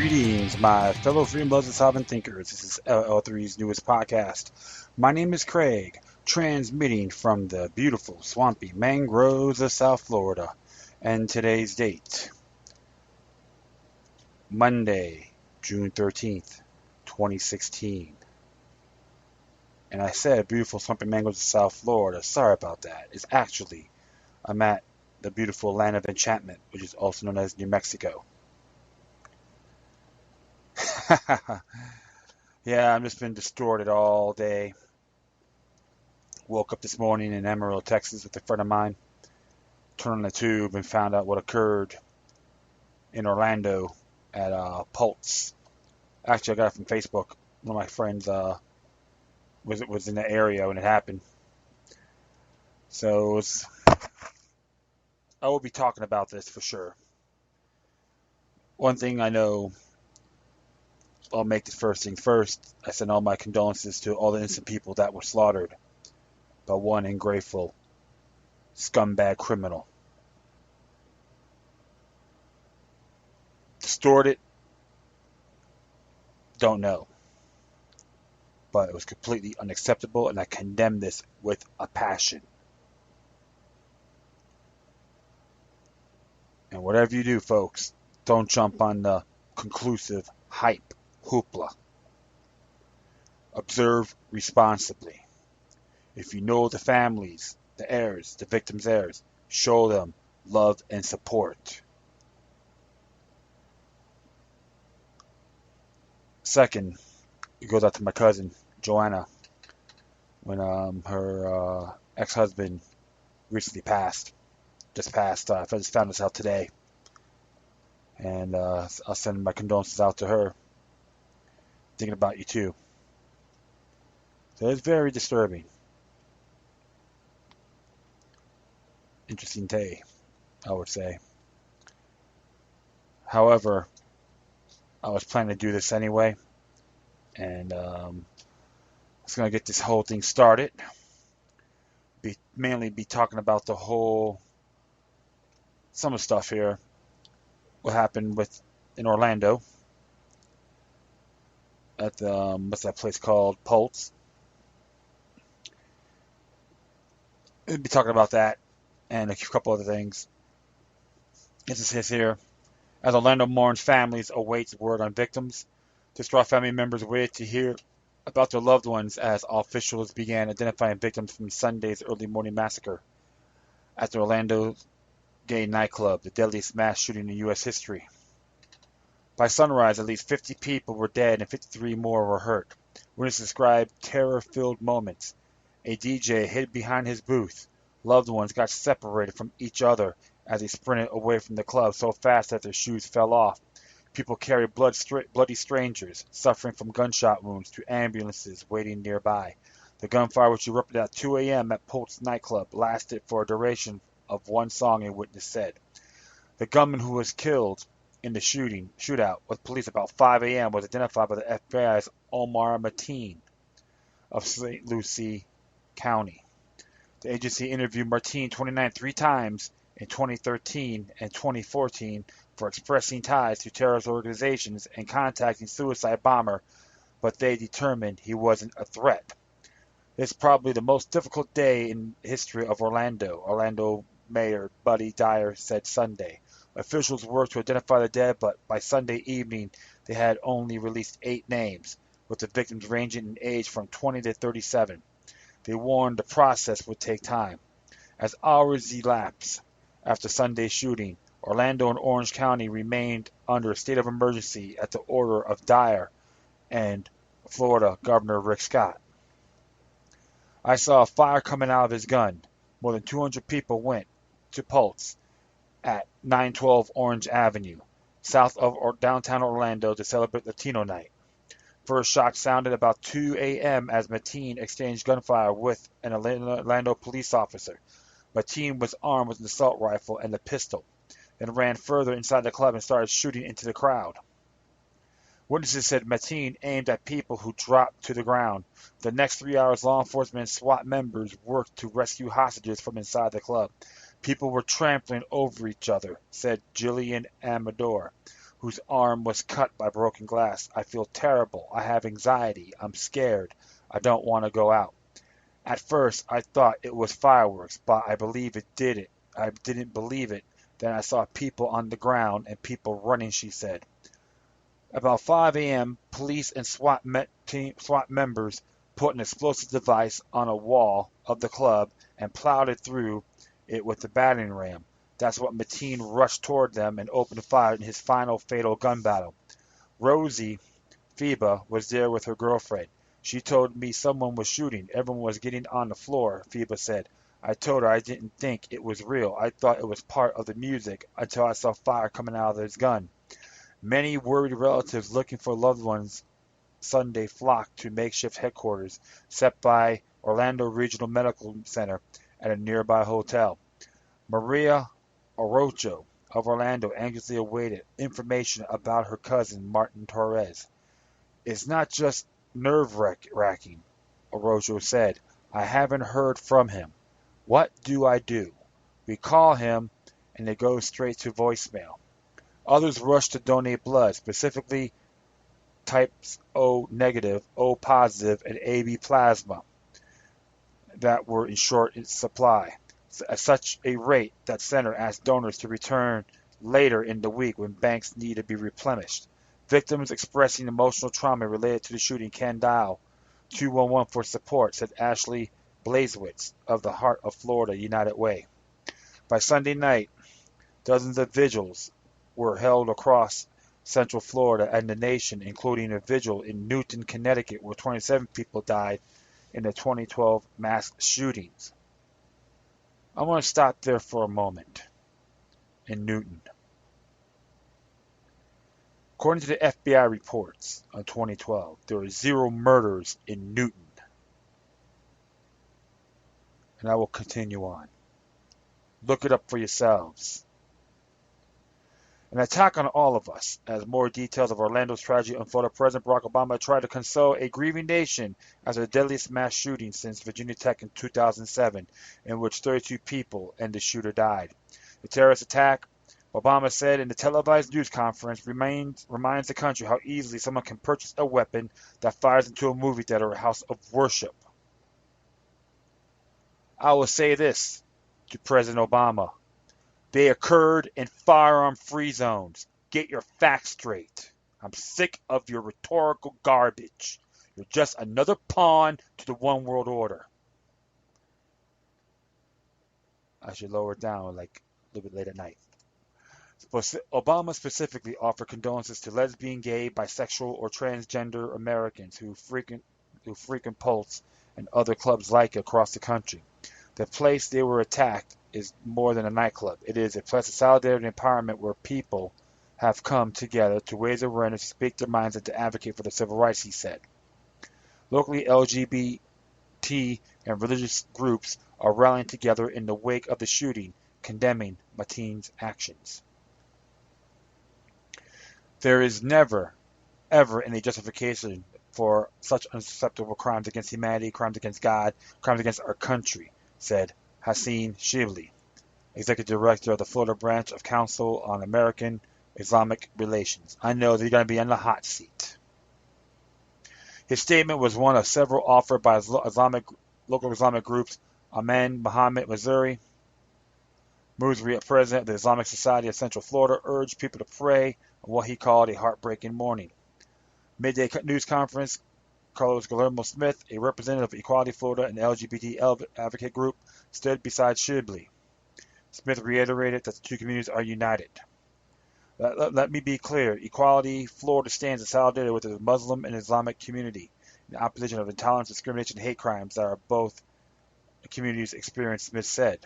Greetings, my fellow freedom lovers and sovereign thinkers. This is LL3's newest podcast. My name is Craig, transmitting from the beautiful, swampy mangroves of South Florida. And today's date, Monday, June 13th, 2016. And I said beautiful, swampy mangroves of South Florida. Sorry about that. It's actually, I'm at the beautiful land of enchantment, which is also known as New Mexico. Yeah, I've just been distorted all day. Woke up this morning in Amarillo, Texas with a friend of mine. Turned on the tube and found out what occurred in Orlando at Pulse. Actually, I got it from Facebook. One of my friends was in the area when it happened. So I will be talking about this for sure. One thing I know, I'll make the first thing first. I send all my condolences to all the innocent people that were slaughtered by one ungrateful, scumbag criminal. Distorted? Don't know. But it was completely unacceptable, and I condemn this with a passion. And whatever you do, folks, don't jump on the conclusive hype hoopla. Observe responsibly. If you know the families, the heirs, the victims' heirs, show them love and support. Second, it goes out to my cousin, Joanna, when her ex-husband recently passed. Just passed. I just found this out today. And I'll send my condolences out to her. Thinking about you too. So it's very disturbing. Interesting day, I would say. However, I was planning to do this anyway, and I was going to get this whole thing started. Mainly be talking about some of the stuff here, what happened in Orlando at the, what's that place called? Pulse. We'll be talking about that and a couple other things. It says here, as Orlando mourns, families awaits word on victims. Distraught family members waited to hear about their loved ones as officials began identifying victims from Sunday's early morning massacre at the Orlando gay nightclub, the deadliest mass shooting in U.S. history. By sunrise, at least 50 people were dead and 53 more were hurt. Witnesses described terror-filled moments. A DJ hid behind his booth. Loved ones got separated from each other as they sprinted away from the club so fast that their shoes fell off. People carried bloody strangers suffering from gunshot wounds to ambulances waiting nearby. The gunfire, which erupted at 2 a.m. at Pulse nightclub, lasted for a duration of one song, a witness said. The gunman who was killed in the shootout with police about 5 a.m. was identified by the FBI's Omar Mateen of St. Lucie County. The agency interviewed Mateen 29 three times in 2013 and 2014 for expressing ties to terrorist organizations and contacting suicide bomber, but they determined he wasn't a threat. It's probably the most difficult day in the history of Orlando, Orlando Mayor Buddy Dyer said Sunday. Officials worked to identify the dead, but by Sunday evening they had only released 8 names, with the victims ranging in age from 20 to 37. They warned the process would take time. As hours elapsed after Sunday's shooting, Orlando and Orange County remained under a state of emergency at the order of Dyer and Florida Governor Rick Scott. I saw a fire coming out of his gun. More than 200 people went to Pulse at 912 Orange Avenue, south of downtown Orlando, to celebrate Latino Night. First shot sounded about 2 a.m. as Mateen exchanged gunfire with an Orlando police officer. Mateen was armed with an assault rifle and a pistol, then ran further inside the club and started shooting into the crowd. Witnesses said Mateen aimed at people who dropped to the ground. The next 3 hours, law enforcement and SWAT members worked to rescue hostages from inside the club. People were trampling over each other, said Jillian Amador, whose arm was cut by broken glass. I feel terrible. I have anxiety. I'm scared. I don't want to go out. At first, I thought it was fireworks, but I believe it did it. I didn't believe it. Then I saw people on the ground and people running, she said. About 5 a.m., police and SWAT members put an explosive device on a wall of the club and plowed it through it with a battering ram. That's what Mateen rushed toward them and opened fire in his final fatal gun battle. Rosie Phoeba was there with her girlfriend. She told me someone was shooting. Everyone was getting on the floor, Phoeba said. I told her I didn't think it was real. I thought it was part of the music until I saw fire coming out of his gun. Many worried relatives looking for loved ones Sunday flocked to makeshift headquarters set by Orlando Regional Medical Center at a nearby hotel. Maria Orocho of Orlando anxiously awaited information about her cousin Martin Torres. It's not just nerve-wracking, Orocho said. I haven't heard from him. What do I do? We call him and it goes straight to voicemail. Others rushed to donate blood, specifically types O negative, O positive, and AB plasma that were in short supply. At such a rate that center asked donors to return later in the week when banks need to be replenished. Victims expressing emotional trauma related to the shooting can dial 211 for support, said Ashley Blazewicz of the Heart of Florida United Way. By Sunday night, dozens of vigils were held across Central Florida and the nation, including a vigil in Newton, Connecticut, where 27 people died in the 2012 mass shootings. I want to stop there for a moment. In Newton. According to the FBI reports on 2012, there were 0 murders in Newton. And I will continue on. Look it up for yourselves. An attack on all of us. As more details of Orlando's tragedy unfolded, President Barack Obama tried to console a grieving nation after the deadliest mass shooting since Virginia Tech in 2007, in which 32 people and the shooter died. The terrorist attack, Obama said in a televised news conference, reminds the country how easily someone can purchase a weapon that fires into a movie theater or a house of worship. I will say this to President Obama. They occurred in firearm-free zones. Get your facts straight. I'm sick of your rhetorical garbage. You're just another pawn to the one world order. I should lower it down like a little bit late at night. Obama specifically offered condolences to lesbian, gay, bisexual, or transgender Americans who frequent Pulse and other clubs like it across the country. The place they were attacked is more than a nightclub. It is a place of solidarity and empowerment where people have come together to raise awareness, speak their minds, and to advocate for their civil rights, he said. Locally, LGBT and religious groups are rallying together in the wake of the shooting, condemning Mateen's actions. There is never, ever any justification for such unacceptable crimes against humanity, crimes against God, crimes against our country, said Hassan Shibli, Executive Director of the Florida Branch of Council on American Islamic Relations. I know that you're going to be on the hot seat. His statement was one of several offered by local Islamic groups. Aman Muhammad Missouri, president of the Islamic Society of Central Florida, urged people to pray on what he called a heartbreaking morning. Midday news conference, Carlos Guillermo Smith, a representative of Equality Florida and the LGBT advocate group, stood beside Shibli. Smith reiterated that the two communities are united. Let me be clear. Equality Florida stands in solidarity with the Muslim and Islamic community in opposition of intolerance, discrimination, and hate crimes that are both communities experience, Smith said.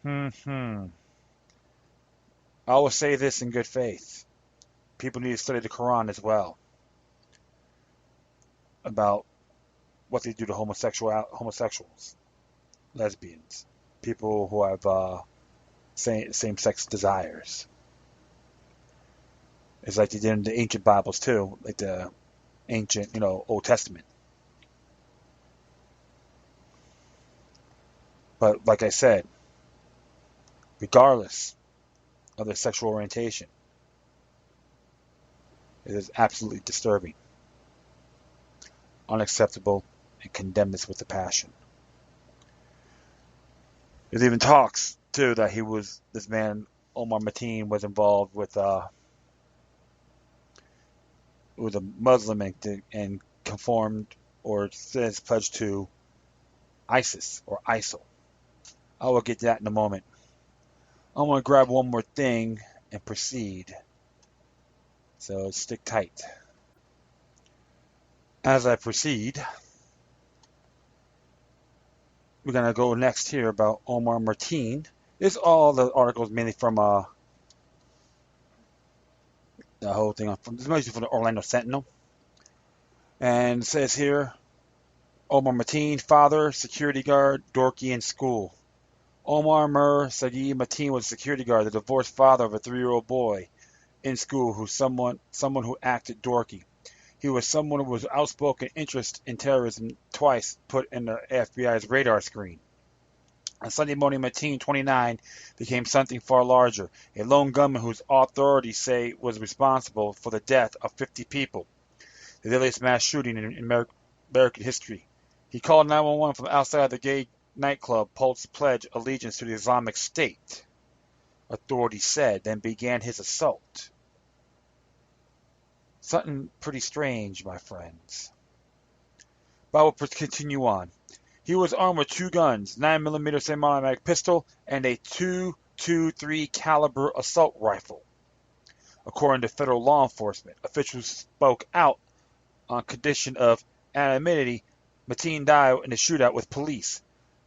I will say this in good faith. People need to study the Quran as well about what they do to homosexuals, lesbians, people who have same-sex desires. It's like they did in the ancient Bibles too, like the ancient, Old Testament. But like I said, regardless of their sexual orientation, it is absolutely disturbing, unacceptable, and condemn this with a passion. There's even talks too that this man Omar Mateen was involved with was a Muslim and conformed or says pledged to ISIS or ISIL. I will get to that in a moment. I want to grab one more thing and proceed. So stick tight. As I proceed, we're going to go next here about Omar Mateen. This all the articles mainly from the whole thing this is mostly from the Orlando Sentinel. And it says here, Omar Mateen, father, security guard, dorky in school. Omar Sagi Mateen was a security guard, the divorced father of a 3-year-old boy in school someone who acted dorky. He was someone who was outspoken interest in terrorism, twice put in the FBI's radar screen. On Sunday morning, Mateen, 29, became something far larger, a lone gunman whose authorities say was responsible for the death of 50 people, the deadliest mass shooting in American history. He called 911 from outside the gay nightclub, pledged allegiance to the Islamic State, authorities said, then began his assault. Something pretty strange, my friends. But I will continue on. He was armed with 2 guns, 9mm semi-automatic pistol, and a .223 caliber assault rifle. According to federal law enforcement, officials spoke out on condition of anonymity. Mateen died in a shootout with police.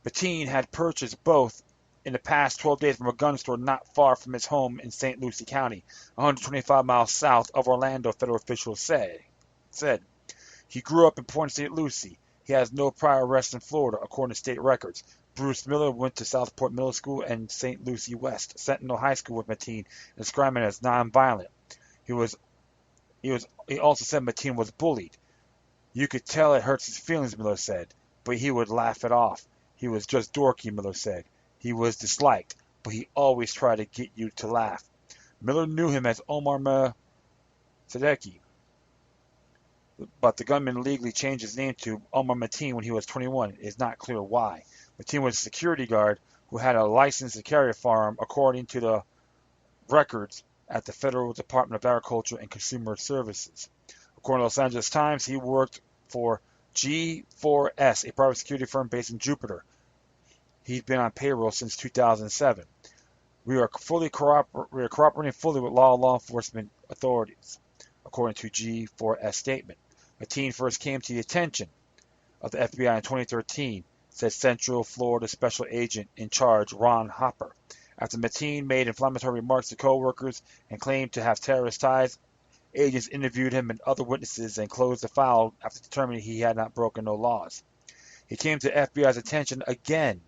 Mateen had purchased both in the past 12 days from a gun store not far from his home in St. Lucie County, 125 miles south of Orlando, federal officials said. He grew up in Point St. Lucie. He has no prior arrests in Florida, according to state records. Bruce Miller went to Southport Middle School and St. Lucie West Sentinel High School with Mateen, describing him as nonviolent. He also said Mateen was bullied. You could tell it hurts his feelings, Miller said, but he would laugh it off. He was just dorky, Miller said. He was disliked, but he always tried to get you to laugh. Miller knew him as Omar Sadeki, but the gunman legally changed his name to Omar Mateen when he was 21. It is not clear why. Mateen was a security guard who had a license to carry a firearm, according to the records at the Federal Department of Agriculture and Consumer Services. According to Los Angeles Times, he worked for G4S, a private security firm based in Jupiter. He's been on payroll since 2007. We are cooperating fully with law enforcement authorities, according to G4S statement. Mateen first came to the attention of the FBI in 2013, said Central Florida Special Agent in charge Ron Hopper. After Mateen made inflammatory remarks to co-workers and claimed to have terrorist ties, agents interviewed him and other witnesses and closed the file after determining he had not broken no laws. He came to FBI's attention again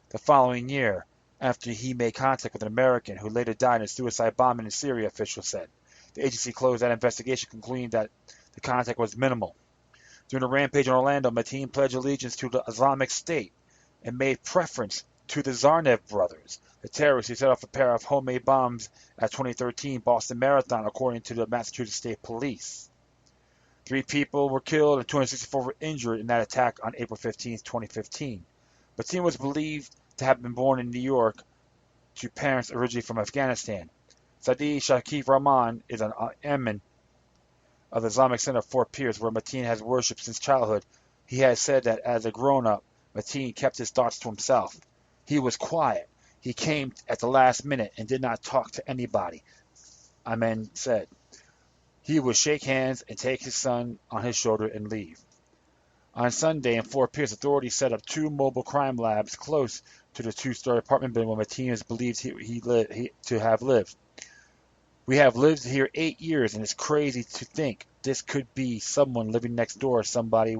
the following year after he made contact with an American who later died in a suicide bombing in Syria, officials said. The agency closed that investigation, concluding that the contact was minimal. During a rampage in Orlando, Mateen pledged allegiance to the Islamic State and made preference to the Zarnev brothers, the terrorists who set off a pair of homemade bombs at 2013 Boston Marathon, according to the Massachusetts State Police. 3 people were killed and 264 were injured in that attack on April 15, 2015. Mateen was believed to have been born in New York to parents originally from Afghanistan. Sadi Shakif Rahman is an imam of the Islamic Center of Fort Pierce, where Mateen has worshipped since childhood. He has said that as a grown-up, Mateen kept his thoughts to himself. He was quiet. He came at the last minute and did not talk to anybody, Amen said. He would shake hands and take his son on his shoulder and leave. On Sunday in Fort Pierce, authorities set up 2 mobile crime labs close to the 2-story apartment building where Mateen is believed to have lived. We have lived here 8 years, and it's crazy to think this could be someone living next door, somebody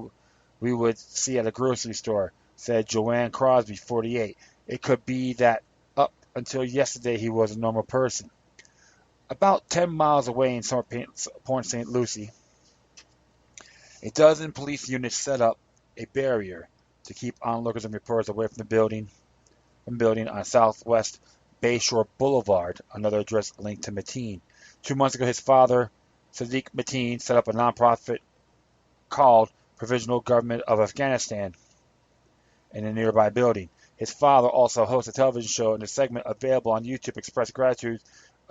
we would see at a grocery store, said Joanne Crosby, 48. It could be that up until yesterday he was a normal person. About 10 miles away in Summer Point, St. Lucie, a dozen police units set up a barrier to keep onlookers and reporters away from the building. building on Southwest Bayshore Boulevard, another address linked to Mateen. 2 months ago, his father, Sadiq Mateen, set up a nonprofit called Provisional Government of Afghanistan in a nearby building. His father also hosts a television show, and a segment available on YouTube expressed gratitude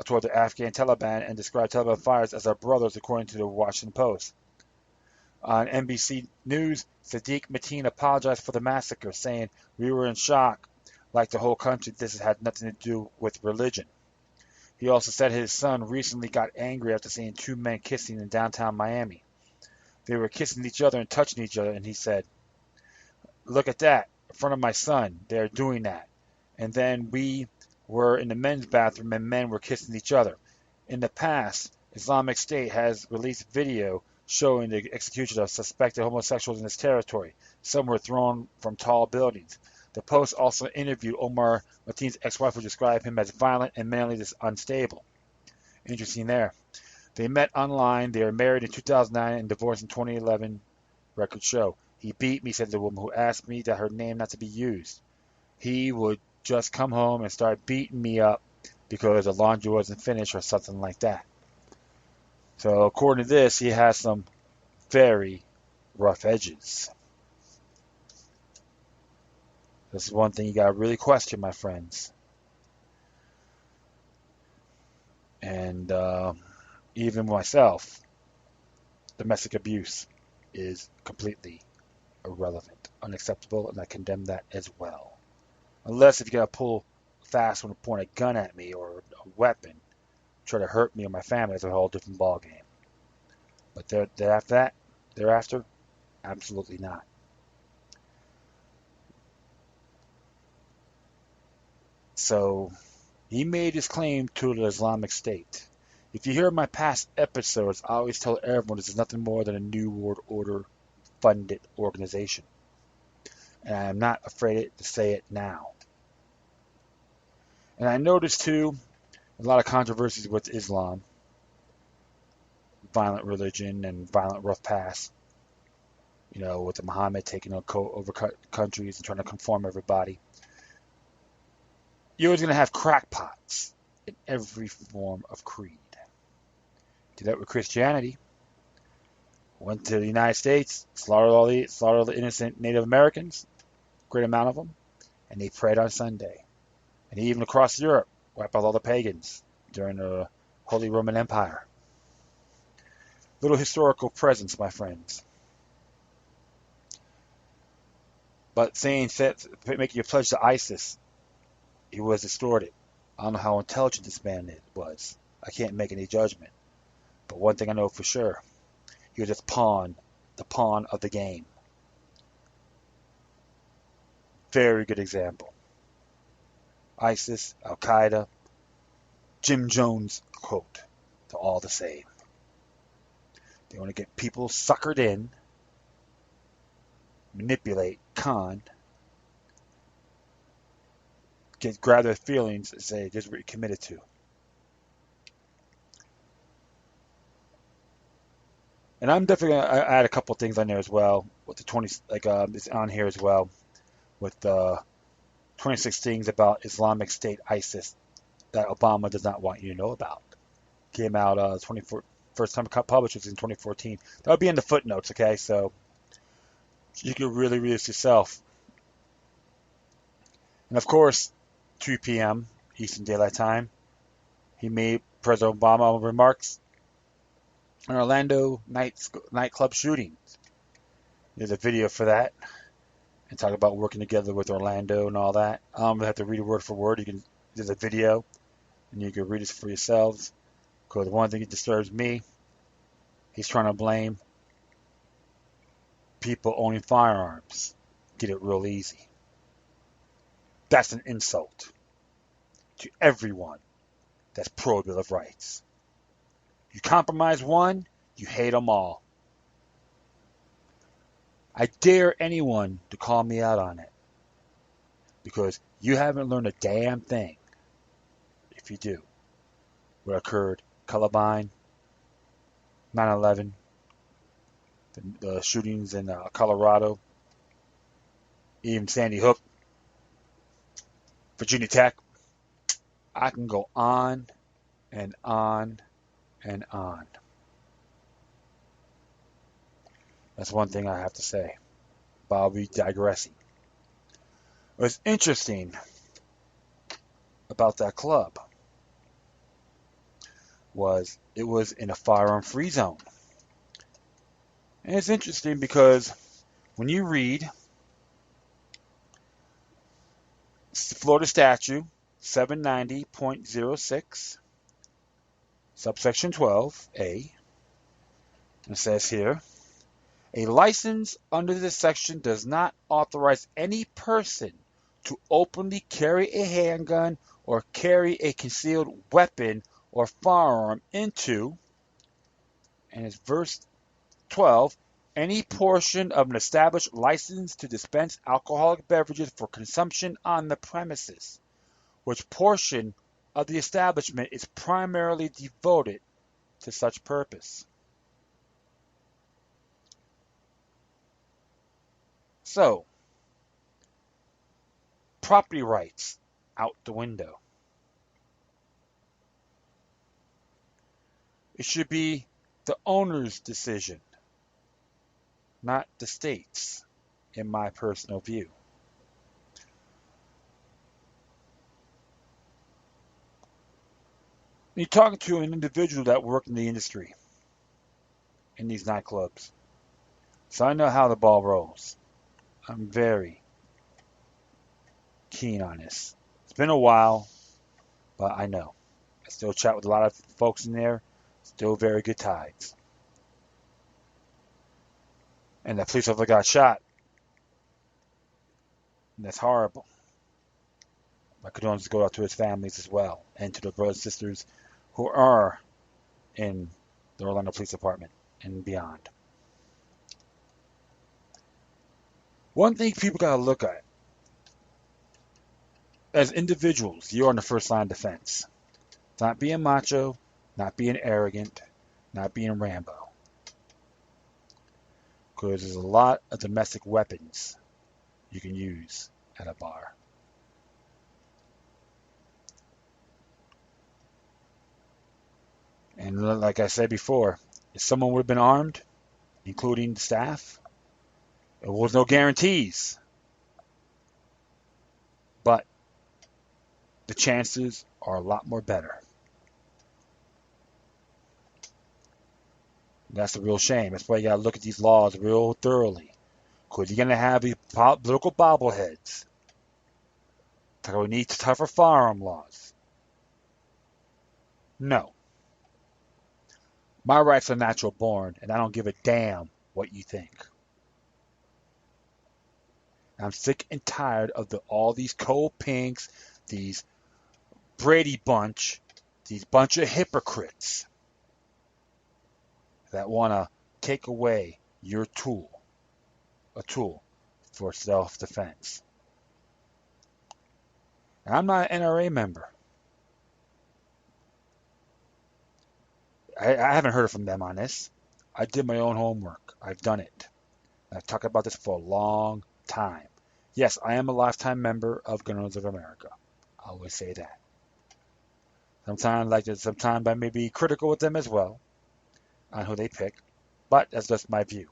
toward the Afghan Taliban and described Taliban fighters as our brothers, according to the Washington Post. On NBC News, Sadiq Mateen apologized for the massacre, saying, "We were in shock. Like the whole country, this had nothing to do with religion." He also said his son recently got angry after seeing two men kissing in downtown Miami. They were kissing each other and touching each other, and he said, "Look at that, in front of my son, they're doing that." And then we were in the men's bathroom and men were kissing each other. In the past, Islamic State has released video showing the execution of suspected homosexuals in its territory. Some were thrown from tall buildings. The Post also interviewed Omar Mateen's ex-wife, who described him as violent and mentally unstable. Interesting there. They met online. They were married in 2009 and divorced in 2011. Records show. "He beat me," said the woman, who asked me that her name not to be used. "He would just come home and start beating me up because the laundry wasn't finished or something like that." So according to this, he has some very rough edges. This is one thing you got to really question, my friends. And even myself, domestic abuse is completely irrelevant, unacceptable, and I condemn that as well. Unless if you got to pull fast when you point a gun at me or a weapon, try to hurt me or my family, it's a whole different ballgame. But thereafter, absolutely not. So he made his claim to the Islamic State. If you hear my past episodes, I always tell everyone this is nothing more than a New World Order funded organization. And I am not afraid to say it now. And I noticed too, a lot of controversies with Islam, violent religion and violent rough past. You know, with the Muhammad taking over countries and trying to conform everybody. You're always going to have crackpots in every form of creed. Did that with Christianity. Went to the United States, slaughtered the innocent Native Americans, great amount of them, and they prayed on Sunday. And even across Europe, wiped out all the pagans during the Holy Roman Empire. Little historical presence, my friends. But making a pledge to ISIS, he was distorted. I don't know how intelligent this man was. I can't make any judgment. But one thing I know for sure, he was just the pawn of the game. Very good example. ISIS, Al-Qaeda, Jim Jones quote, they're all the same. They want to get people suckered in, manipulate, con, grab their feelings and say, this is what you're committed to. And I'm definitely going to add a couple things on there as well, with the 20, it's on here as well, with the 26 things about Islamic State ISIS that Obama does not want you to know about. Came out first time published was in 2014. That'll be in the footnotes, okay? So you can really read this yourself. And of course, 2 p.m. Eastern Daylight Time, he made President Obama remarks on Orlando nightclub shootings. There's a video for that, and talk about working together with Orlando and all that. I don't have to read it word for word. There's a video, and you can read it for yourselves. Because one thing that disturbs me, he's trying to blame people owning firearms. Get it real easy. That's an insult to everyone that's pro-Bill of Rights. You compromise one, you hate them all. I dare anyone to call me out on it. Because you haven't learned a damn thing. If you do. What occurred, Columbine, 9/11, the shootings in Colorado, even Sandy Hook. Virginia Tech. I can go on and on and on. That's one thing I have to say. But I'll be digressing. What's interesting about that club was it was in a firearm-free zone. And it's interesting because when you read Florida Statute 790.06, subsection 12A, it says here, a license under this section does not authorize any person to openly carry a handgun or carry a concealed weapon or firearm into, and it's verse 12, any portion of an established license to dispense alcoholic beverages for consumption on the premises, which portion of the establishment is primarily devoted to such purpose. So, property rights out the window. It should be the owner's decision, not the state's, in my personal view. You're talking to an individual that worked in the industry, in these nightclubs. So I know how the ball rolls. I'm very keen on this. It's been a while, but I know. I still chat with a lot of folks in there. Still very good tides. And that police officer got shot. And that's horrible. My condolences go out to his families as well, and to the brothers and sisters who are in the Orlando Police Department and beyond. One thing people got to look at, as individuals, you're on the first line of defense. Not being macho, not being arrogant, not being Rambo. Because there's a lot of domestic weapons you can use at a bar. And like I said before, if someone would have been armed, including the staff, there was no guarantees. But the chances are a lot more better. That's a real shame. That's why you got to look at these laws real thoroughly. Because you're going to have these political bobbleheads. We need tougher firearm laws. No. My rights are natural born, and I don't give a damn what you think. I'm sick and tired of all these cold pinks, these Brady bunch, these bunch of hypocrites that want to take away your tool, a tool for self-defense. And I'm not an NRA member. I haven't heard from them on this. I did my own homework. I've done it. I've talked about this for a long time. Yes, I am a lifetime member of Gun Owners of America. I always say that. Sometimes I may be critical with them as well on who they pick, but that's just my view.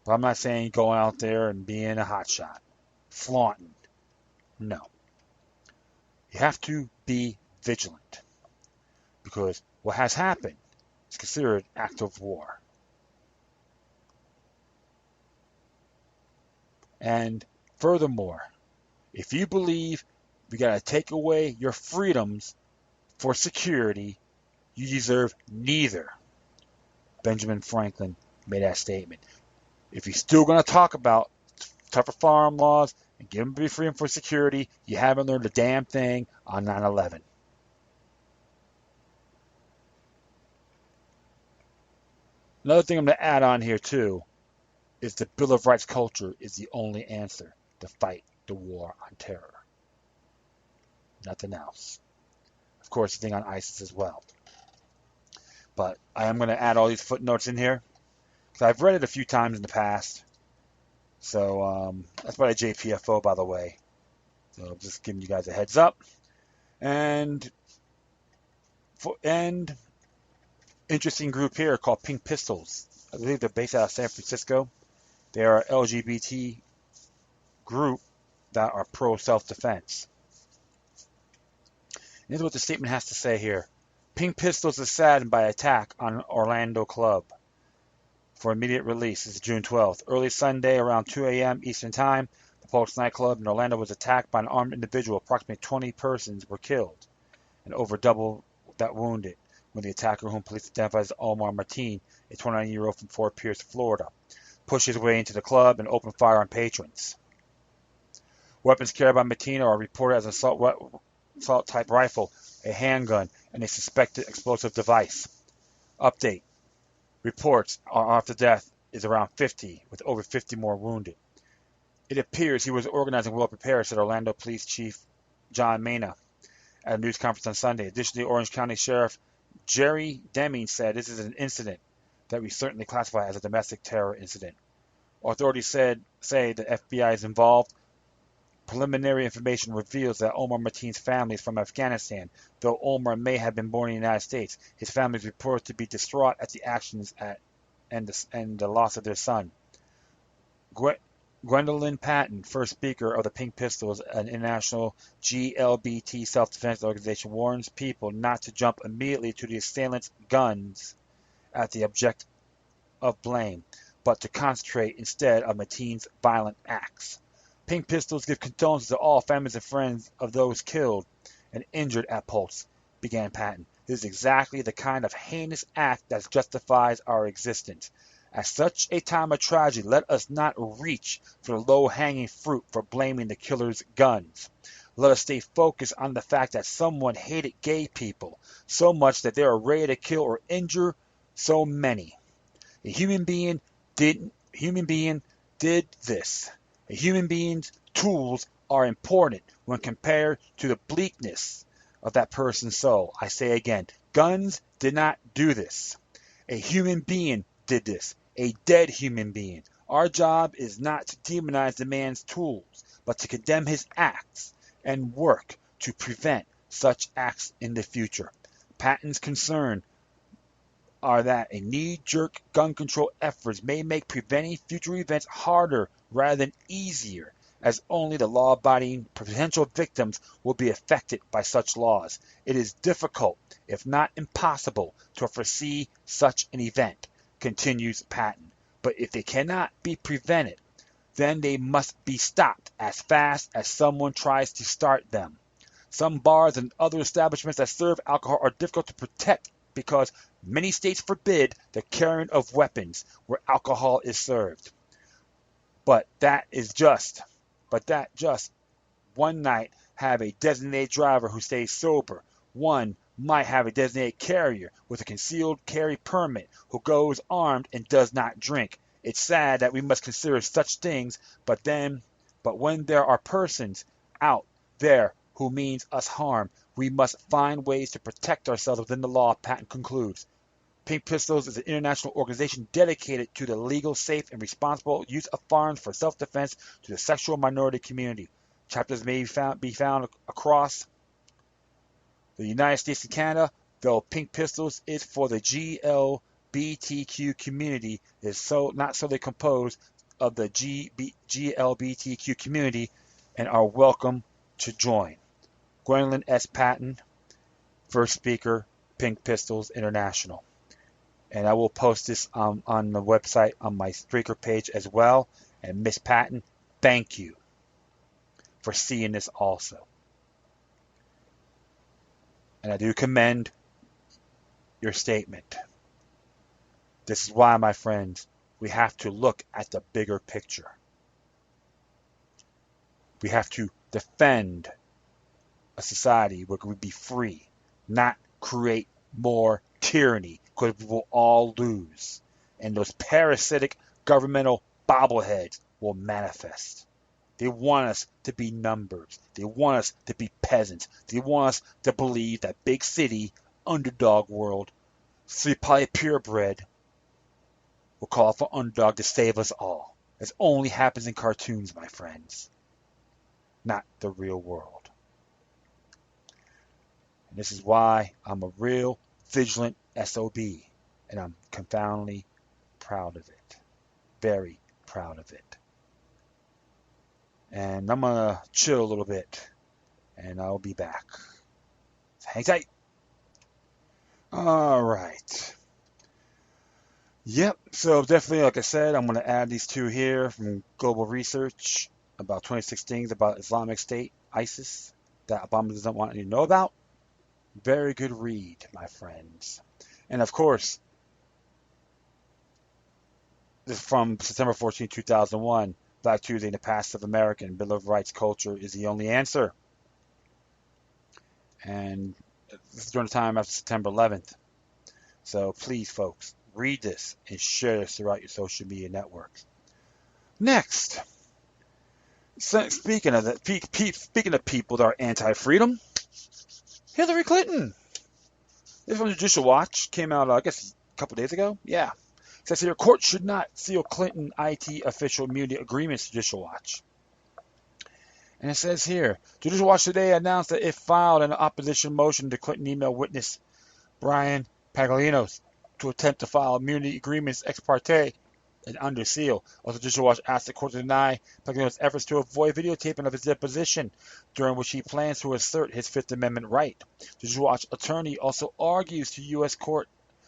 But I'm not saying going out there and being a hotshot, flaunting. No. You have to be vigilant, because what has happened is considered an act of war. And furthermore, if you believe we got to take away your freedoms for security, you deserve neither. Benjamin Franklin made that statement. If you're still going to talk about tougher firearm laws and give them freedom for security, you haven't learned a damn thing on 9/11. Another thing I'm going to add on here too is the Bill of Rights culture is the only answer to fight the war on terror. Nothing else. Of course, the thing on ISIS as well. But I am going to add all these footnotes in here, because I've read it a few times in the past. So that's by JPFO, by the way. So just giving you guys a heads up. And interesting group here called Pink Pistols. I believe they're based out of San Francisco. They are an LGBT group that are pro self-defense. And this is what the statement has to say here. Pink Pistols is saddened by attack on Orlando club. For immediate release, this is June 12th. Early Sunday around 2 a.m. Eastern Time, the Pulse nightclub in Orlando was attacked by an armed individual. Approximately 20 persons were killed and over double that wounded when the attacker, whom police identified as Omar Mateen, a 29-year-old from Fort Pierce, Florida, pushed his way into the club and opened fire on patrons. Weapons carried by Mateen are reported as an assault-type rifle, a handgun, and a suspected explosive device. Update. Reports are after death is around 50, with over 50 more wounded. It appears he was organized and well prepared, said Orlando Police Chief John Mena at a news conference on Sunday. Additionally, Orange County Sheriff Jerry Deming said this is an incident that we certainly classify as a domestic terror incident. Authorities say the FBI is involved. Preliminary information reveals that Omar Mateen's family is from Afghanistan. Though Omar may have been born in the United States, his family is reported to be distraught at the actions and the loss of their son. Gwendolyn Patton, first speaker of the Pink Pistols, an international GLBT self-defense organization, warns people not to jump immediately to the assailants' guns at the object of blame, but to concentrate instead on Mateen's violent acts. Pink Pistols give condolences to all families and friends of those killed and injured at Pulse, began Patton. This is exactly the kind of heinous act that justifies our existence. At such a time of tragedy, let us not reach for the low-hanging fruit for blaming the killer's guns. Let us stay focused on the fact that someone hated gay people so much that they are ready to kill or injure so many. A human being did this. A human being's tools are important when compared to the bleakness of that person's soul. I say again, guns did not do this. A human being did this. A dead human being. Our job is not to demonize the man's tools, but to condemn his acts and work to prevent such acts in the future. Patton's concern are that a knee-jerk gun control efforts may make preventing future events harder rather than easier, as only the law-abiding potential victims will be affected by such laws. It is difficult, if not impossible, to foresee such an event, continues Patton. But if they cannot be prevented, then they must be stopped as fast as someone tries to start them. Some bars and other establishments that serve alcohol are difficult to protect because many states forbid the carrying of weapons where alcohol is served. But that just one night have a designated driver who stays sober. One might have a designated carrier with a concealed carry permit who goes armed and does not drink. It's sad that we must consider such things, but when there are persons out there who means us harm, we must find ways to protect ourselves within the law, Patton concludes. Pink Pistols is an international organization dedicated to the legal, safe, and responsible use of firearms for self-defense to the sexual minority community. Chapters may be found across the United States and Canada, though Pink Pistols is for the GLBTQ community, is not solely composed of the GLBTQ community and are welcome to join. Gwendolyn S. Patton, first speaker, Pink Pistols International. And I will post this on the website on my Spreaker page as well. And Miss Patton, thank you for seeing this also. And I do commend your statement. This is why, my friends, we have to look at the bigger picture. We have to defend a society where we be free, not create more tyranny, because we will all lose. And those parasitic governmental bobbleheads will manifest. They want us to be numbers. They want us to be peasants. They want us to believe that big city, underdog world, probably purebred, will call for underdog to save us all. This only happens in cartoons, my friends. not the real world. And this is why I'm a real vigilant SOB, and I'm confoundingly proud of it. Very proud of it. And I'm going to chill a little bit, and I'll be back. Hang tight. All right. Yep, so definitely, like I said, I'm going to add these two here from Global Research, about 26 things about Islamic State, ISIS, that Obama doesn't want you to know about. Very good read, my friends. And of course, this is from September 14, 2001, Black Tuesday in the Passive American Bill of Rights Culture is the only answer. And this is during the time after September 11th. So please, folks, read this and share this throughout your social media networks. Next, speaking of people that are anti-freedom, Hillary Clinton. This from Judicial Watch came out, I guess, a couple days ago. Yeah, it says here, court should not seal Clinton IT official immunity agreements. Judicial Watch. And it says here, Judicial Watch today announced that it filed an opposition motion to Clinton email witness Brian Paglianos to attempt to file immunity agreements ex parte and under seal. Also, Judicial Watch asked the court to deny Paglianos' efforts to avoid videotaping of his deposition, during which he plans to assert his Fifth Amendment right. Judicial Watch attorney also argues to U.S.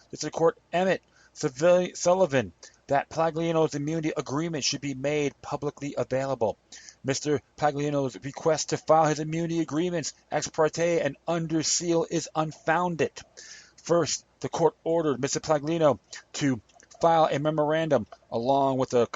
District Court Emmett Sullivan that Paglianos' immunity agreement should be made publicly available. Mr. Paglianos' request to file his immunity agreements ex parte and under seal is unfounded. First, the court ordered Mr. Pagliano to file a memorandum along with a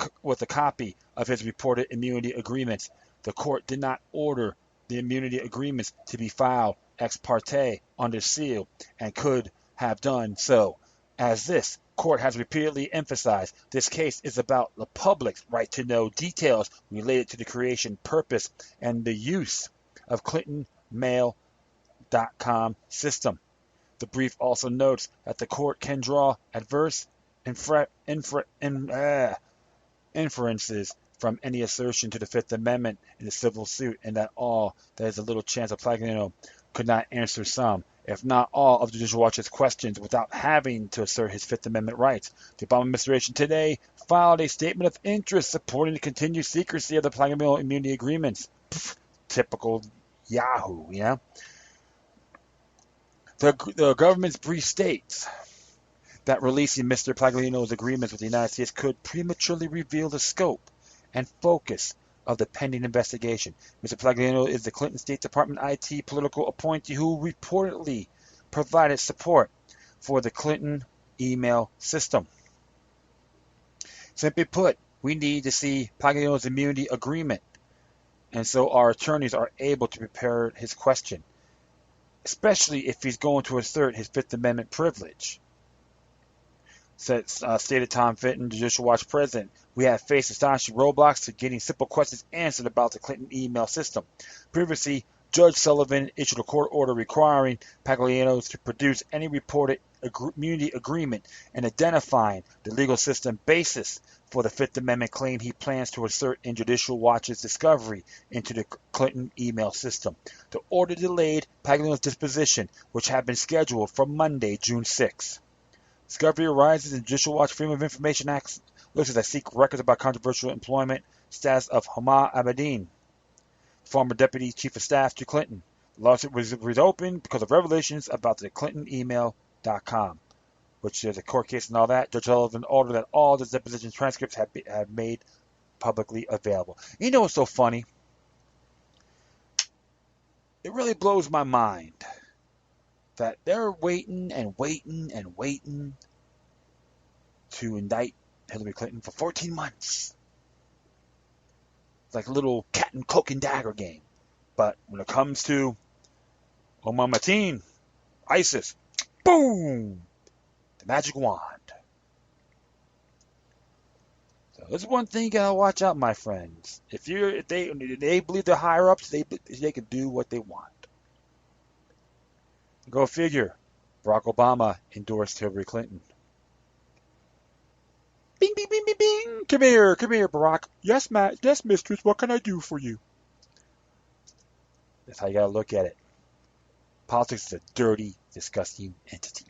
copy of his reported immunity agreements. The court did not order the immunity agreements to be filed ex parte under seal and could have done so. As this court has repeatedly emphasized, this case is about the public's right to know details related to the creation, purpose, and the use of ClintonMail.com system. The brief also notes that the court can draw adverse inferences from any assertion to the Fifth Amendment in the civil suit, and that there is a little chance of Pagliano could not answer some, if not all, of Judicial Watch's questions without having to assert his Fifth Amendment rights. The Obama administration today filed a statement of interest supporting the continued secrecy of the Pagliano immunity agreements. Typical Yahoo, yeah? The government's brief states that releasing Mr. Pagliano's agreements with the United States could prematurely reveal the scope and focus of the pending investigation. Mr. Pagliano is the Clinton State Department IT political appointee who reportedly provided support for the Clinton email system. Simply put, we need to see Pagliano's immunity agreement, and so our attorneys are able to prepare his question, especially if he's going to assert his Fifth Amendment privilege. Stated Tom Fitton, Judicial Watch president, we have faced astonishing roadblocks to getting simple questions answered about the Clinton email system. Previously, Judge Sullivan issued a court order requiring Paglianos to produce any reported immunity agreement and identifying the legal system basis for the Fifth Amendment claim he plans to assert in Judicial Watch's discovery into the Clinton email system. The order delayed Paglianos' disposition, which had been scheduled for Monday, June 6. Discovery arises in Judicial Watch Freedom of Information Act looks that seek records about controversial employment status of Omar Mateen, former deputy chief of staff to Clinton. The lawsuit was reopened because of revelations about the ClintonEmail.com, which is a court case and all that. Judge Sullivan ordered that all the deposition transcripts have made publicly available. You know what's so funny? It really blows my mind that they're waiting to indict Hillary Clinton for 14 months. It's like a little cat and cloak and dagger game. But when it comes to Omar Mateen, ISIS, boom, the magic wand. So there's one thing you gotta watch out, my friends. If they believe they're higher ups, they can do what they want. Go figure. Barack Obama endorsed Hillary Clinton. Bing, bing, bing, bing, bing. Come here, Barack. Yes, Matt. Yes, mistress. What can I do for you? That's how you gotta look at it. Politics is a dirty, disgusting entity.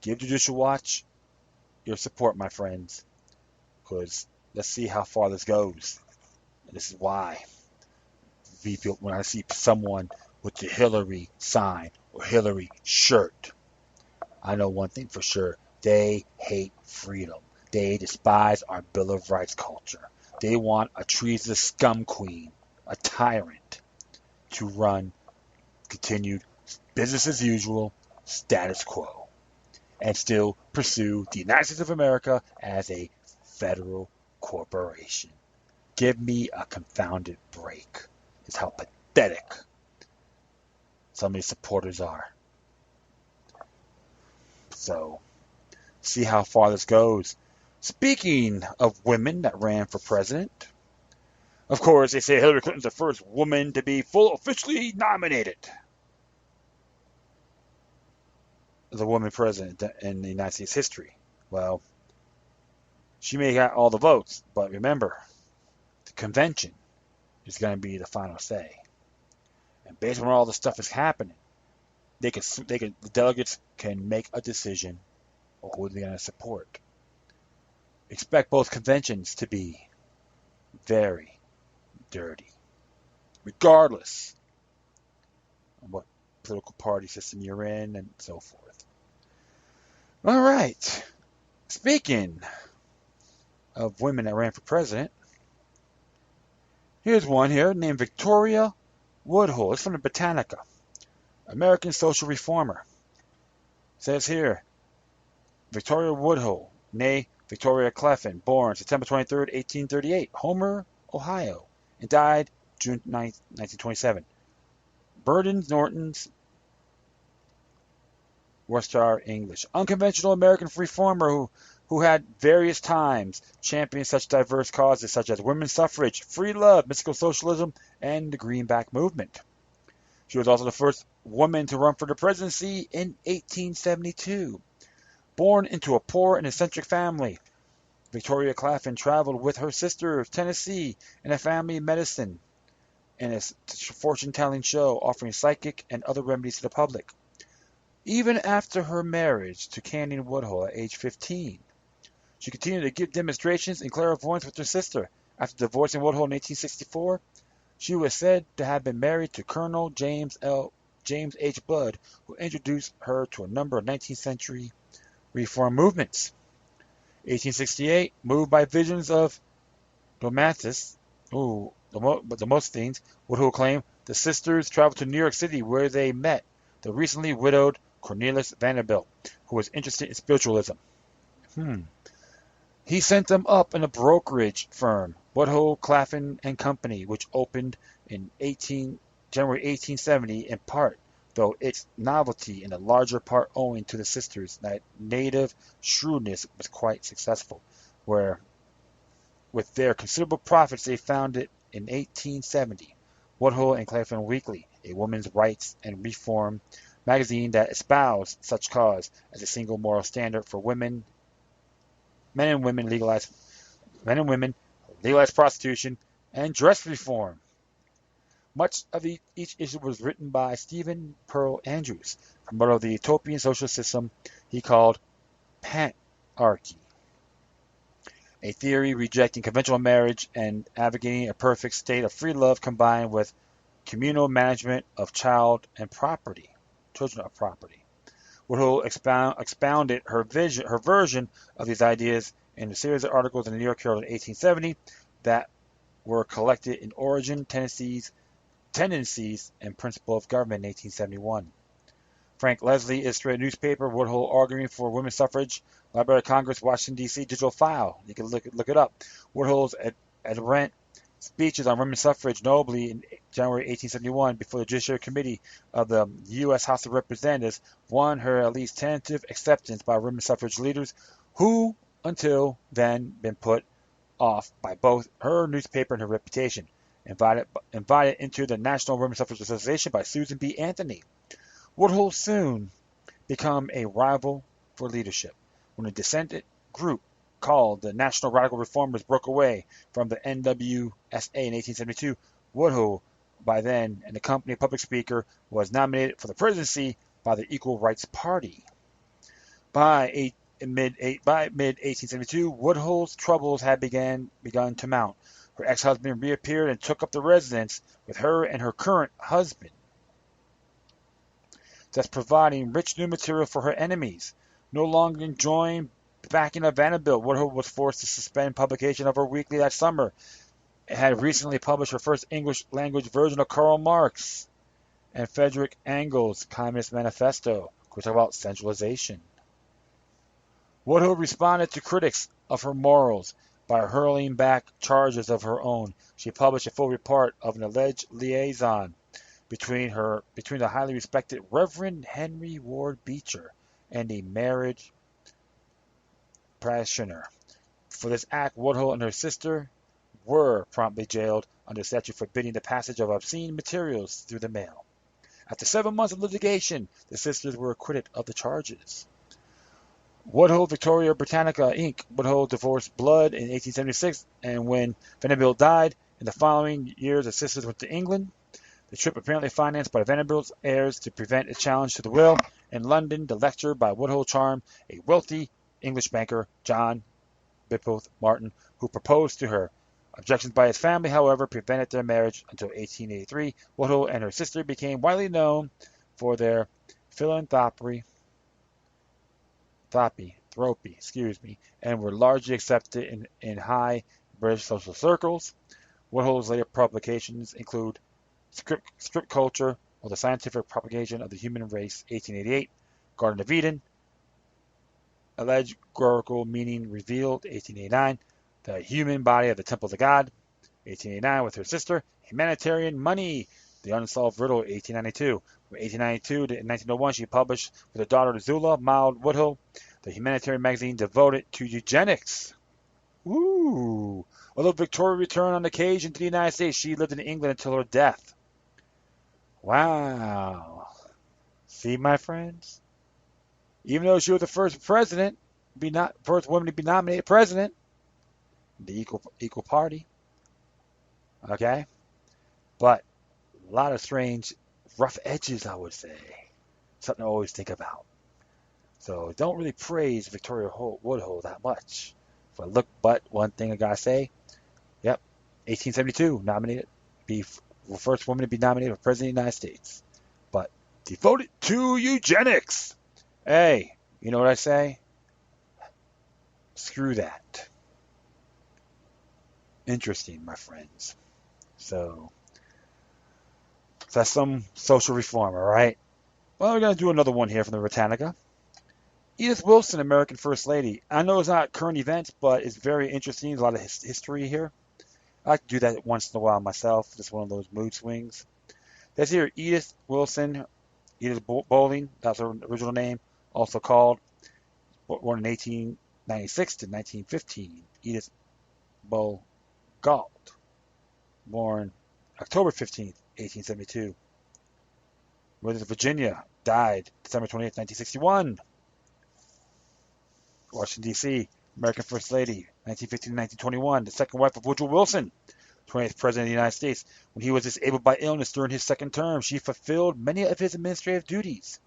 Give Judicial Watch your support, my friends, because let's see how far this goes. And this is why when I see someone with the Hillary sign or Hillary shirt, I know one thing for sure. They hate freedom. They despise our Bill of Rights culture. They want a treasonous scum queen, a tyrant, to run continued business as usual, status quo, and still pursue the United States of America as a federal corporation. Give me a confounded break. Is how pathetic some of these supporters are. So, see how far this goes. Speaking of women that ran for president, of course, they say Hillary Clinton's the first woman to be officially nominated as a woman president in the United States history. Well, she may have got all the votes, but remember, the convention is going to be the final say. And based on all the stuff that's happening, the delegates can make a decision on who they're going to support. Expect both conventions to be very dirty, regardless of what political party system you're in and so forth. All right. Speaking of women that ran for president, here's one here named Victoria Woodhull. It's from the Britannica. American social reformer. It says here, Victoria Woodhull, née Victoria Cleffin, born September 23rd, 1838, Homer, Ohio, and died June 9th, 1927. Burden Norton's Worcestershire, English. Unconventional American reformer who had various times championed such diverse causes such as women's suffrage, free love, mystical socialism, and the Greenback movement. She was also the first woman to run for the presidency in 1872. Born into a poor and eccentric family, Victoria Cleffin traveled with her sister to Tennessee in a family medicine and a fortune-telling show offering psychic and other remedies to the public. Even after her marriage to Canning Woodhull at age 15, she continued to give demonstrations in clairvoyance with her sister. After divorcing Woodhull in 1864, she was said to have been married to Colonel James H. Budd, who introduced her to a number of 19th century reform movements. 1868, moved by visions of Domatis, the most things, Woodhull claimed the sisters traveled to New York City where they met the recently widowed Cornelius Vanderbilt, who was interested in spiritualism. He sent them up in a brokerage firm, Woodhull, Cleffin and Company, which opened in January 1870 in part, though its novelty in a larger part owing to the sisters' native shrewdness was quite successful, where with their considerable profits they founded in 1870 Woodhull and Cleffin Weekly, a women's rights and reform magazine that espoused such cause as a single moral standard for men and women legalize prostitution and dress reform. Much of each issue was written by Stephen Pearl Andrews, promoter of the utopian social system he called panarchy, a theory rejecting conventional marriage and advocating a perfect state of free love combined with communal management of children of property. Woodhull expounded her version of these ideas in a series of articles in the New York Herald in 1870 that were collected in Origin, Tendencies and Principle of Government in 1871. Frank Leslie illustrated newspaper, Woodhull arguing for women's suffrage, Library of Congress, Washington, D.C., digital file. You can look it up. Woodhull's adherent speeches on women's suffrage nobly in January 1871 before the Judiciary Committee of the U.S. House of Representatives won her at least tentative acceptance by women's suffrage leaders who, until then, been put off by both her newspaper and her reputation. Invited into the National Women's Suffrage Association by Susan B. Anthony. Woodhull soon became a rival for leadership. When a dissented group called the National Radical Reformers broke away from the NWSA in 1872, Woodhull by then, and the company public speaker, was nominated for the presidency by the Equal Rights Party. By mid 1872, Woodhull's troubles had begun to mount. Her ex-husband reappeared and took up the residence with her and her current husband, thus providing rich new material for her enemies. No longer enjoying backing of Vanderbilt, Woodhull was forced to suspend publication of her weekly that summer. It had recently published her first English-language version of Karl Marx and Frederick Engels' Communist Manifesto, which talk about centralization. Woodhull responded to critics of her morals by hurling back charges of her own. She published a full report of an alleged liaison between the highly respected Reverend Henry Ward Beecher and a married parishioner. For this act, Woodhull and her sister were promptly jailed under statute forbidding the passage of obscene materials through the mail. After 7 months of litigation, the sisters were acquitted of the charges. Woodhull Victoria Britannica Inc. Woodhull divorced Blood in 1876, and when Vanderbilt died in the following years, the sisters went to England. The trip apparently financed by Vanderbilt's heirs to prevent a challenge to the will. In London, the lecture by Woodhull charmed a wealthy English banker, John Bippoth Martin, who proposed to her. Objections by his family, however, prevented their marriage until 1883. Woodhull and her sister became widely known for their philanthropy, and were largely accepted in high British social circles. Woodhull's later publications include Script Culture, or the Scientific Propagation of the Human Race, 1888, Garden of Eden, Allegorical Meaning Revealed, 1889, The Human Body of the Temples of God, 1889, with her sister, Humanitarian Money, The Unsolved Riddle, 1892. From 1892 to 1901, she published with her daughter Zula Maud Woodhull, the humanitarian magazine devoted to eugenics. Ooh. Although Victoria returned on occasion to the United States, she lived in England until her death. Wow. See, my friends? Even though she was the first first woman to be nominated president, the equal party. Okay? But a lot of strange, rough edges, I would say. Something to always think about. So don't really praise Victoria Woodhull that much. But one thing I gotta say, yep, 1872, nominated, be the first woman to be nominated for president of the United States. But devoted to eugenics. Hey, you know what I say? Screw that. Interesting, my friends. So that's some social reform, all right? Well, we're going to do another one here from the Britannica. Edith Wilson, American First Lady. I know it's not current events, but it's very interesting. There's a lot of history here. I like to do that once in a while myself. Just one of those mood swings. There's here Edith Wilson, Edith Bowling, that's her original name, also called, born in 1896 to 1915. Edith Bow Galt, born October 15th, 1872. Whether Virginia, died December 28th, 1961. Washington, D.C., American First Lady, 1915 to 1921, the second wife of Woodrow Wilson, 20th President of the United States. When he was disabled by illness during his second term, she fulfilled many of his administrative duties.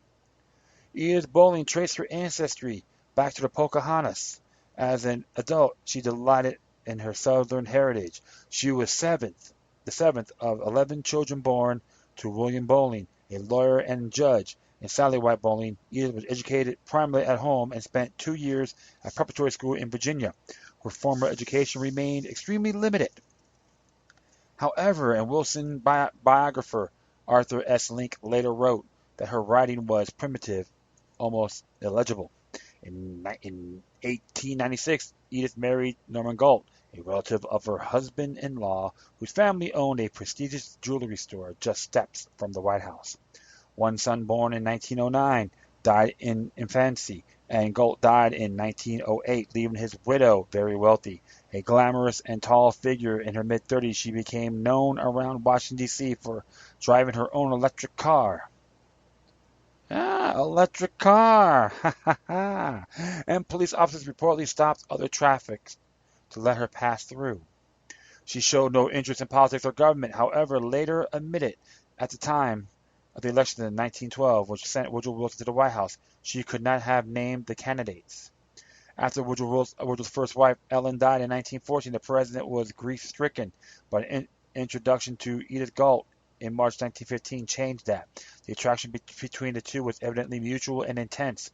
Edith Bowling traced her ancestry back to the Pocahontas. As an adult, she delighted in her Southern heritage. She was the seventh of 11 children born to William Bowling, a lawyer and judge, and Sally White Bowling. Edith was educated primarily at home and spent 2 years at preparatory school in Virginia, where formal education remained extremely limited. However, and Wilson biographer Arthur S. Link later wrote that her writing was primitive, almost illegible. In 1896, Edith married Norman Galt, a relative of her husband-in-law, whose family owned a prestigious jewelry store just steps from the White House. One son, born in 1909, died in infancy, and Galt died in 1908, leaving his widow very wealthy. A glamorous and tall figure in her mid-30s, she became known around Washington, D.C. for driving her own electric car. Electric car! Ha ha ha! And police officers reportedly stopped other traffic to let her pass through. She showed no interest in politics or government, however, later admitted at the time of the election in 1912, which sent Woodrow Wilson to the White House, she could not have named the candidates. After Woodrow's first wife, Ellen, died in 1914, the president was grief-stricken, but an introduction to Edith Galt in March 1915 changed that. The attraction between the two was evidently mutual and intense.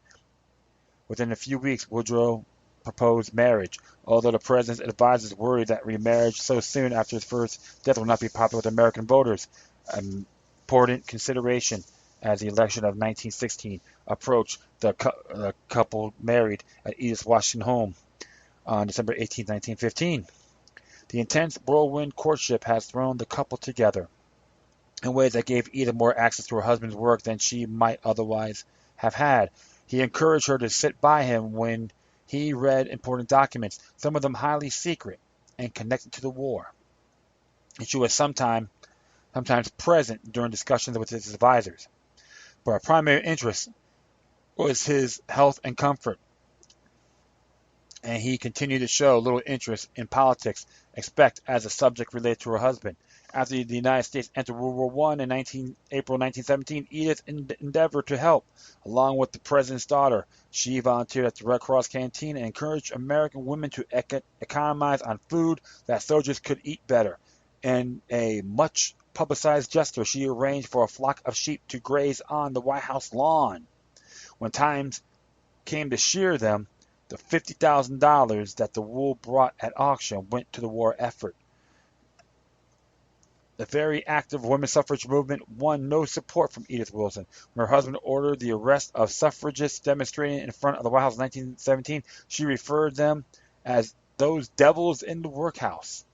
Within a few weeks, Woodrow proposed marriage, although the president's advisors worried that remarriage so soon after his first death would not be popular with American voters. An important consideration as the election of 1916 approached, the couple married at Edith Washington's home on December 18, 1915. The intense whirlwind courtship has thrown the couple together in ways that gave Edith more access to her husband's work than she might otherwise have had. He encouraged her to sit by him when he read important documents, some of them highly secret and connected to the war. And she was sometimes present during discussions with his advisors. But her primary interest was his health and comfort, and he continued to show little interest in politics, except as a subject related to her husband. After the United States entered World War I in April 1917, Edith endeavored to help. Along with the president's daughter, she volunteered at the Red Cross canteen and encouraged American women to economize on food that soldiers could eat better. In a much publicized gesture, she arranged for a flock of sheep to graze on the White House lawn. When times came to shear them, the $50,000 that the wool brought at auction went to the war effort. The very active women's suffrage movement won no support from Edith Wilson. When her husband ordered the arrest of suffragists demonstrating in front of the White House in 1917, she referred them as those devils in the workhouse.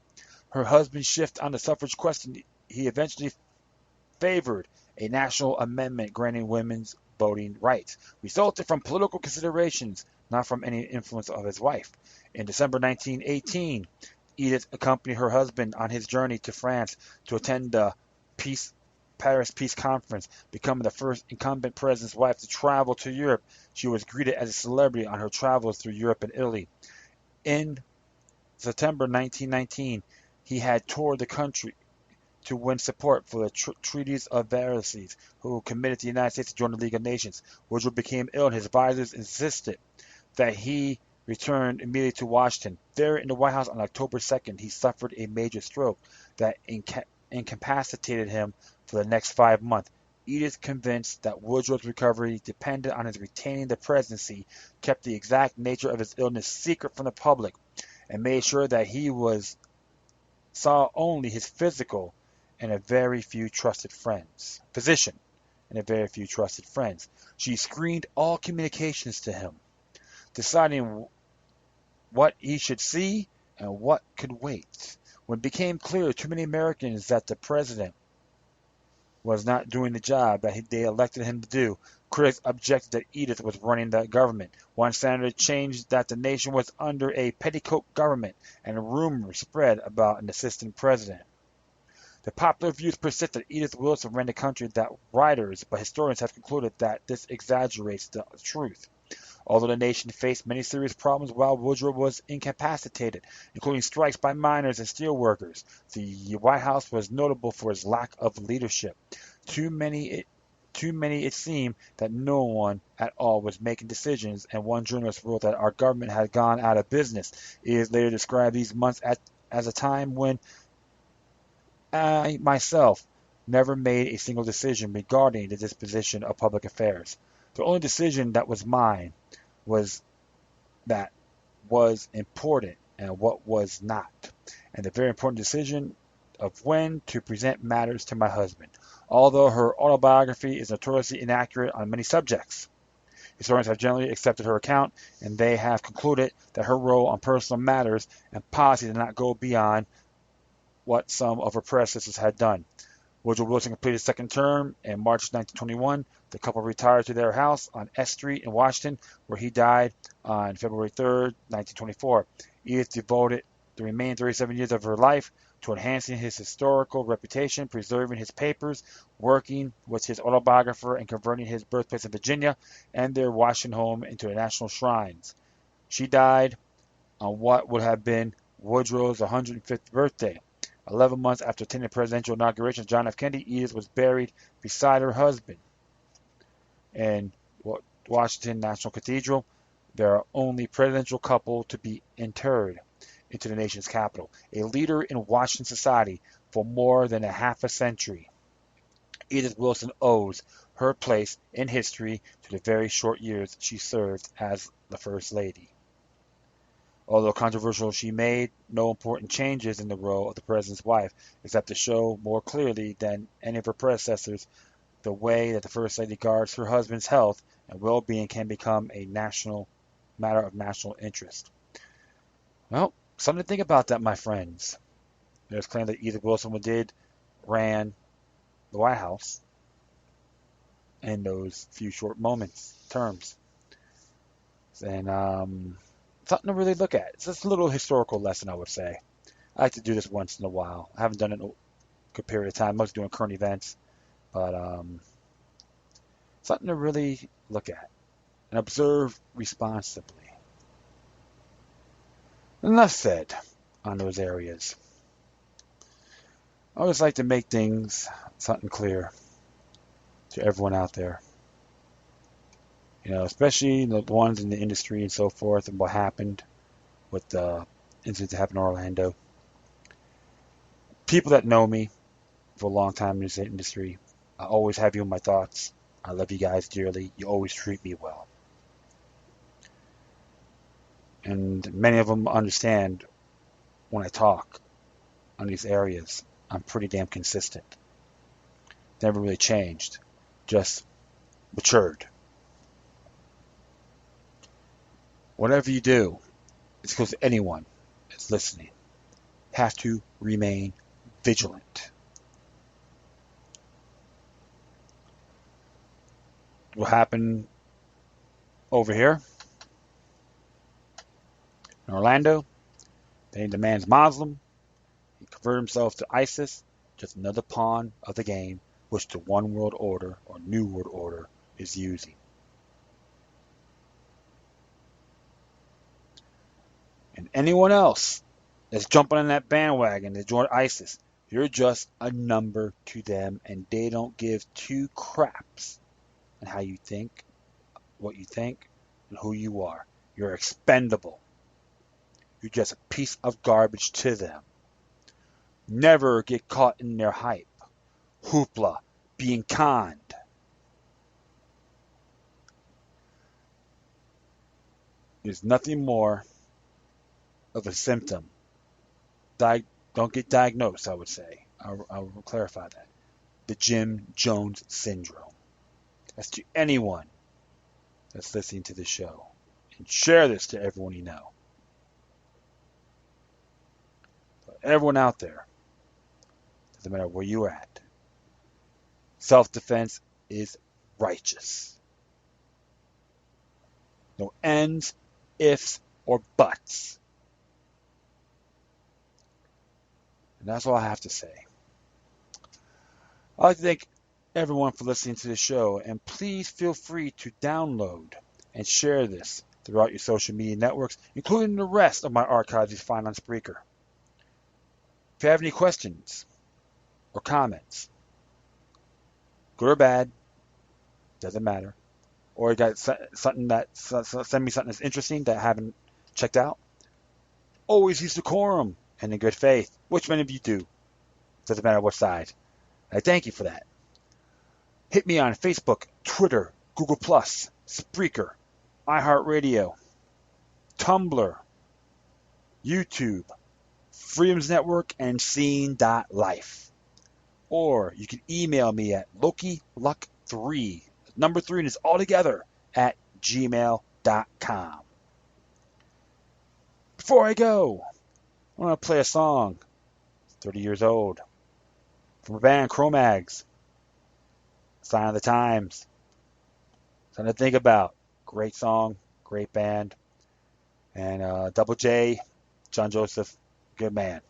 Her husband's shift on the suffrage question, he eventually favored a national amendment granting women's voting rights, resulted from political considerations, not from any influence of his wife. In December 1918, Edith accompanied her husband on his journey to France to attend the Paris Peace Conference, becoming the first incumbent president's wife to travel to Europe. She was greeted as a celebrity on her travels through Europe and Italy. In September 1919, he had toured the country to win support for the treaties of Versailles, who committed the United States to join the League of Nations. Woodrow became ill, and his advisors insisted that he returned immediately to Washington. There in the White House on October 2nd, he suffered a major stroke that incapacitated him for the next 5 months. Edith, convinced that Woodrow's recovery depended on his retaining the presidency, kept the exact nature of his illness secret from the public, and made sure that he saw only his physical and a very few trusted friends. Physician and a very few trusted friends. She screened all communications to him, deciding what he should see and what could wait. When it became clear to too many Americans that the president was not doing the job that they elected him to do, critics objected that Edith was running the government. One senator changed that the nation was under a petticoat government, and a rumor spread about an assistant president. The popular views persist that Edith Wilson ran the country, that writers but historians have concluded that this exaggerates the truth. Although the nation faced many serious problems while Woodrow was incapacitated, including strikes by miners and steel workers, the White House was notable for its lack of leadership. Too many it seemed that no one at all was making decisions, and one journalist wrote that our government had gone out of business. It is later described these months as a time when I myself never made a single decision regarding the disposition of public affairs. The only decision that was mine was that was important and what was not, and the very important decision of when to present matters to my husband. Although her autobiography is notoriously inaccurate on many subjects, historians have generally accepted her account, and they have concluded that her role on personal matters and policy did not go beyond what some of her predecessors had done. Woodrow Wilson completed his second term in March 1921. The couple retired to their house on S Street in Washington, where he died on February 3rd, 1924. Edith devoted the remaining 37 years of her life to enhancing his historical reputation, preserving his papers, working with his autobiographer, and converting his birthplace in Virginia and their Washington home into national shrines. She died on what would have been Woodrow's 105th birthday. 11 months after attending the presidential inauguration of John F. Kennedy, Edith was buried beside her husband in Washington National Cathedral. They are only presidential couple to be interred into the nation's capital. A leader in Washington society for more than a half a century, Edith Wilson owes her place in history to the very short years she served as the First Lady. Although controversial, she made no important changes in the role of the president's wife, except to show more clearly than any of her predecessors the way that the First Lady guards her husband's health and well-being can become a national matter of national interest. Well, something to think about that, my friends. There's claims that Edith Wilson ran the White House in those few short terms. And something to really look at. It's just a little historical lesson, I would say. I like to do this once in a while. I haven't done it in a good period of time. I'm mostly doing current events. But something to really look at and observe responsibly. Enough said on those areas. I always like to make something clear to everyone out there. Especially the ones in the industry and so forth, and what happened with the incident that happened in Orlando. People that know me for a long time in this industry, I always have you in my thoughts. I love you guys dearly. You always treat me well. And many of them understand when I talk on these areas, I'm pretty damn consistent. Never really changed, just matured. Whatever you do, it's because anyone that's listening has to remain vigilant. What happened over here in Orlando? The man's Muslim. He converted himself to ISIS, just another pawn of the game which the One World Order or New World Order is using. And anyone else that's jumping on that bandwagon to join ISIS, you're just a number to them, and they don't give two craps on how you think, what you think, and who you are. You're expendable. You're just a piece of garbage to them. Never get caught in their hype, hoopla, being conned. There's nothing more of a symptom. Don't get diagnosed, I would say. I'll clarify that. The Jim Jones syndrome. That's to anyone that's listening to this show. And share this to everyone you know. But everyone out there, doesn't matter where you're at, self-defense is righteous. No ends, ifs, or buts. And that's all I have to say. I'd like to thank everyone for listening to the show, and please feel free to download and share this throughout your social media networks, including the rest of my archives you find on Spreaker. If you have any questions or comments, good or bad, doesn't matter, or you got something send me something that's interesting that I haven't checked out, always use decorum and in good faith, which many of you do. Doesn't matter what side. I thank you for that. Hit me on Facebook, Twitter, Google+, Spreaker, iHeartRadio, Tumblr, YouTube, Freedoms Network, and Scene.life. Or you can email me at LokiLuck3, number 3, and it's all together, at gmail.com. Before I go, I want to play a song, 30 years old, from a band, Cro-Mags, Sign of the Times. Something to think about. Great song, great band. And Double J, John Joseph, good man.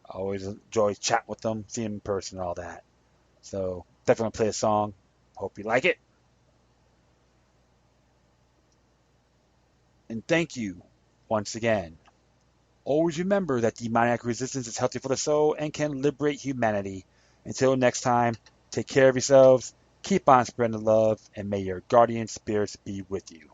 I always enjoy chatting with them, seeing him in person and all that. So definitely play a song. Hope you like it. And thank you once again Always remember that demoniac resistance is healthy for the soul and can liberate humanity. Until next time, take care of yourselves, keep on spreading the love, and may your guardian spirits be with you.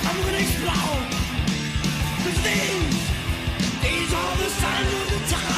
I'm gonna explode. 'Cause these are the signs of the time.